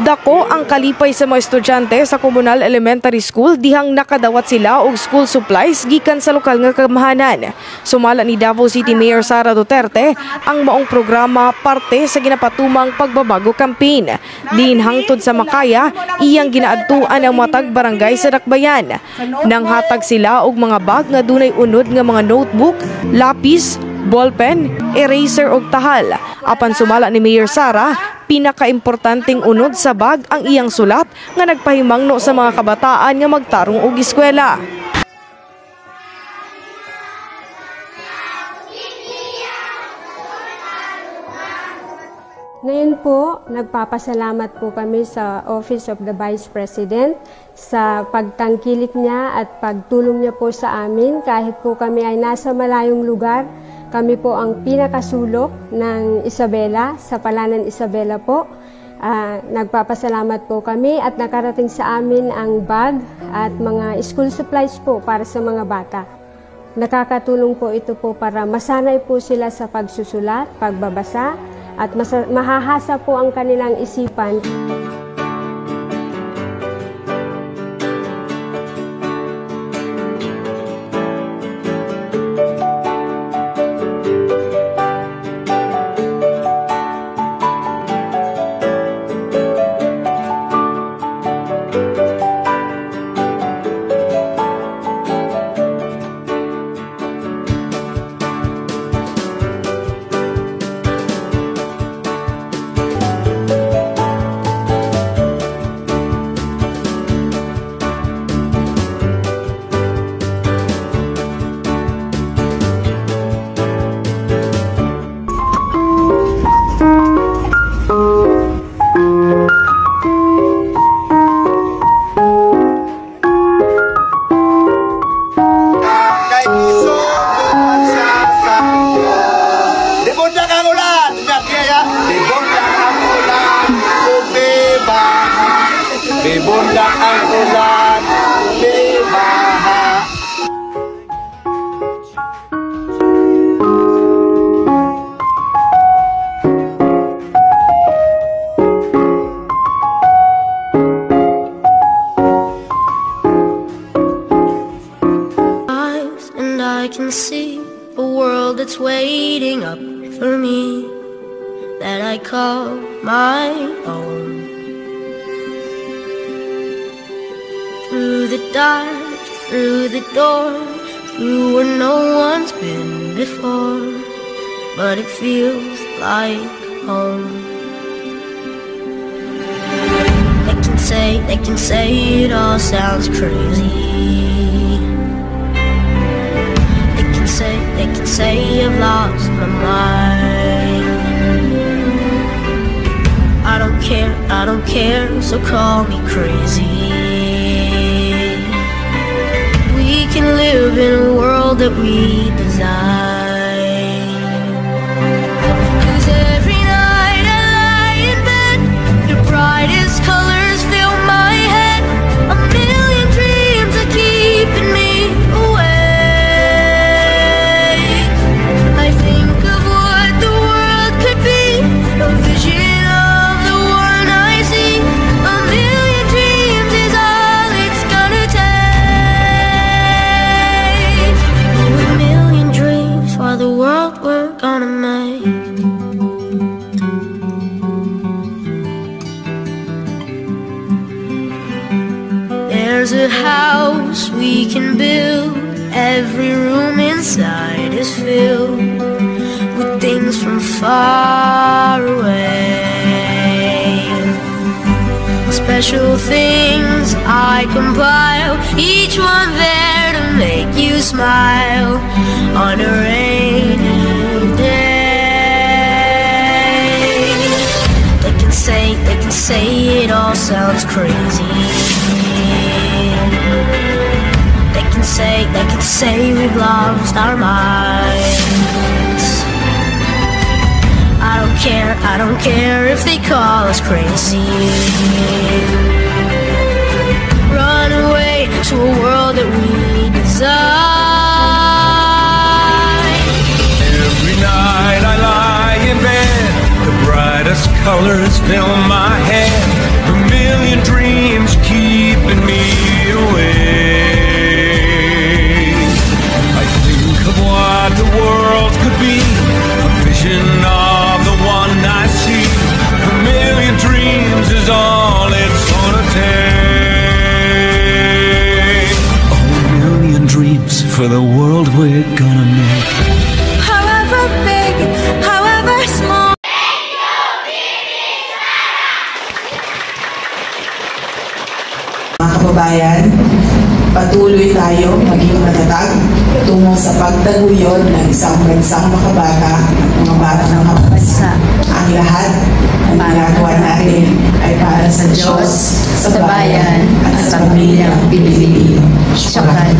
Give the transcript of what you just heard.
Dako ang kalipay sa mga estudyante sa Comunal Elementary School dihang nakadawat sila og school supplies gikan sa lokal nga kamahanan. Sumala ni Davao City Mayor Sara Duterte ang maong programa parte sa ginapatumang pagbabago campaign. Din hangtod sa Makaya, iyang ginaadtuan ang matag barangay sa Dakbayan. Nanghatag sila og mga bag nga dunay unod nga mga notebook, lapis, ballpen, eraser ug tahal. Apan sumala ni Mayor Sara, pinakaimportanteng unod sa bag ang iyang sulat nga nagpahimangno sa mga kabataan nga magtarong og eskwela. Ngayon po, nagpapasalamat po kami sa Office of the Vice President sa pagtangkilik niya at pagtulong niya po sa amin kahit po kami ay nasa malayong lugar. Kami po ang pinakasulok ng Isabela, sa Palanan Isabela po. Nagpapasalamat po kami at nakarating sa amin ang bag at mga school supplies po para sa mga bata. Nakakatulong po ito po para masanay po sila sa pagsusulat, pagbabasa, at mahahasa po ang kanilang isipan. Bibundak ang ulan, bibaha. And I can see a world that's waiting up for me, that I call my own. Through the dark, through the door, through where no one's been before, but it feels like home. They can say it all sounds crazy. They can say I've lost my mind. I don't care, so call me crazy. We can live in a world that we design. 'Cause every night I lie in bed, your brightest colors fill my head. A million dreams are keeping me awake. I think of what the world could be, a vision of the one I see. A million dreams is all it's gonna take. A million dreams for the world we're gonna make. There's a house we can build, every room inside is filled with things from far away. Special things I compile, each one there to make you smile on a rainy day. They can say it all sounds crazy. They can say we've lost our minds. I don't care if they call us crazy. Run away to a world that we design. Every night I lie in bed, the brightest colors fill my head. A million dreams keeping me awake. I think of what the world could be, a vision of the one I see. A million dreams is all it's gonna take. A million dreams for the world we're gonna make. However big, however small. Mga kababayan, patuloy tayo maging matatag tungo sa pagtaguyod ng isang bansang makabata at mga bata ng makabansa. Ang lahat ng ginagawa natin ay para sa Diyos, sa bayan, at sa pamilyang Pilipino. Shukran.